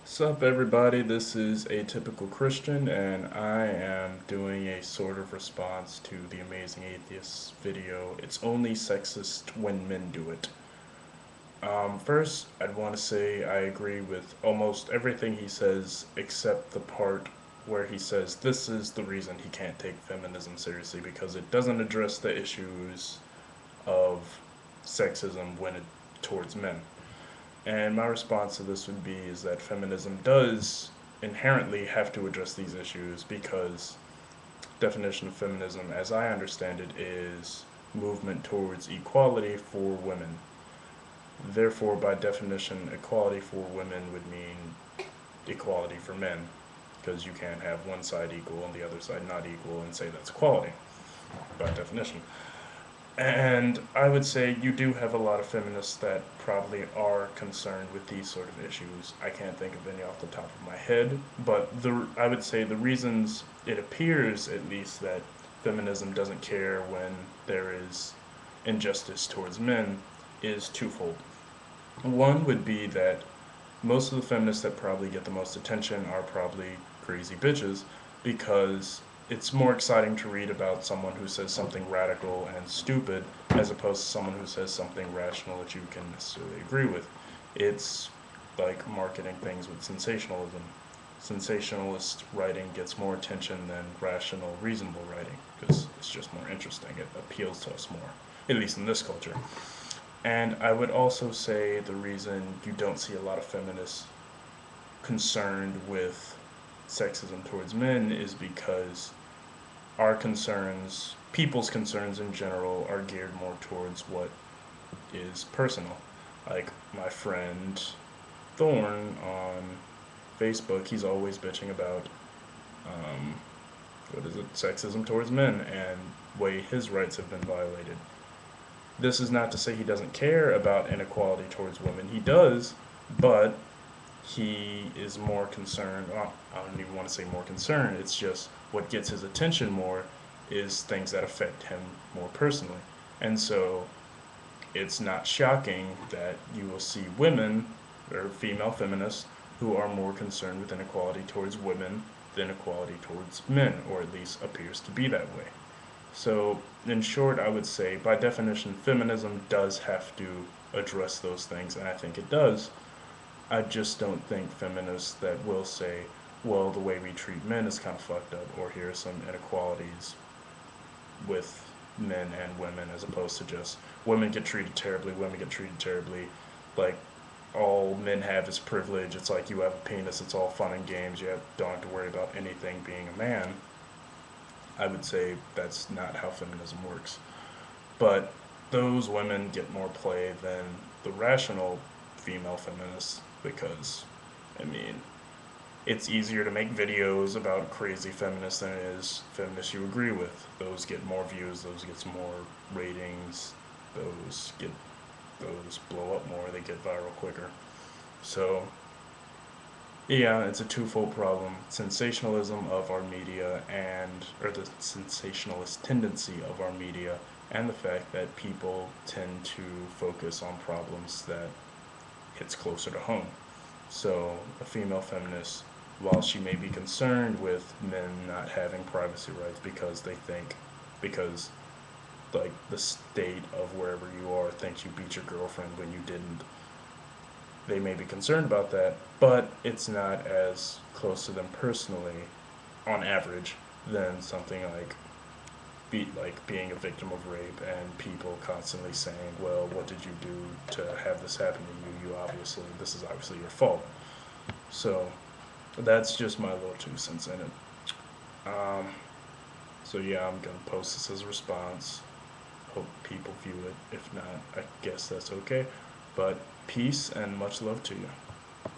Sup everybody, this is Atypical Christian and I am doing a sort of response to the Amazing Atheist video. It's only sexist when men do it. First, I'd want to say I agree with almost everything he says except the part where he says this is the reason he can't take feminism seriously because it doesn't address the issues of sexism towards men. And my response to this would be is that feminism does inherently have to address these issues because definition of feminism as I understand it is movement towards equality for women. Therefore, by definition, equality for women would mean equality for men because you can't have one side equal and the other side not equal and say that's equality by definition. And I would say you do have a lot of feminists that probably are concerned with these sort of issues. I can't think of any off the top of my head, but I would say the reasons it appears, at least, that feminism doesn't care when there is injustice towards men is twofold. One would be that most of the feminists that probably get the most attention are probably crazy bitches because it's more exciting to read about someone who says something radical and stupid as opposed to someone who says something rational that you can necessarily agree with. It's like marketing things with sensationalism. Sensationalist writing gets more attention than rational, reasonable writing because it's just more interesting. It appeals to us more, at least in this culture. And I would also say the reason you don't see a lot of feminists concerned with sexism towards men is because our concerns, people's concerns in general, are geared more towards what is personal. Like my friend Thorn on Facebook, he's always bitching about um, what is it, sexism towards men and way his rights have been violated. This is not to say he doesn't care about inequality towards women. He does, but he is more concerned. Well, I don't even want to say more concerned. It's just what gets his attention more is things that affect him more personally. And so it's not shocking that you will see women or female feminists who are more concerned with inequality towards women than equality towards men, or at least appears to be that way. So, in short, I would say by definition, feminism does have to address those things, and I think it does. I just don't think feminists that will say, well, the way we treat men is kind of fucked up, or here are some inequalities with men and women, as opposed to just women get treated terribly, women get treated terribly. Like, all men have is privilege. It's like you have a penis, it's all fun and games. Don't have to worry about anything being a man. I would say that's not how feminism works. But those women get more play than the rational female feminists because, I mean, it's easier to make videos about crazy feminists than it is feminists you agree with. Those get more views, those get more ratings, those get those blow up more, they get viral quicker. So yeah, it's a twofold problem. Sensationalism of our media or the sensationalist tendency of our media, and the fact that people tend to focus on problems that hits closer to home. So, a female feminist, while she may be concerned with men not having privacy rights because, like, the state of wherever you are thinks you beat your girlfriend when you didn't, they may be concerned about that, but it's not as close to them personally, on average, than something like being a victim of rape and people constantly saying, "Well, what did you do to have this happen to you? This is obviously your fault." So that's just my little 2 cents in it. Um, so yeah, I'm gonna post this as a response. Hope people view it. If not, I guess that's okay. But peace and much love to you.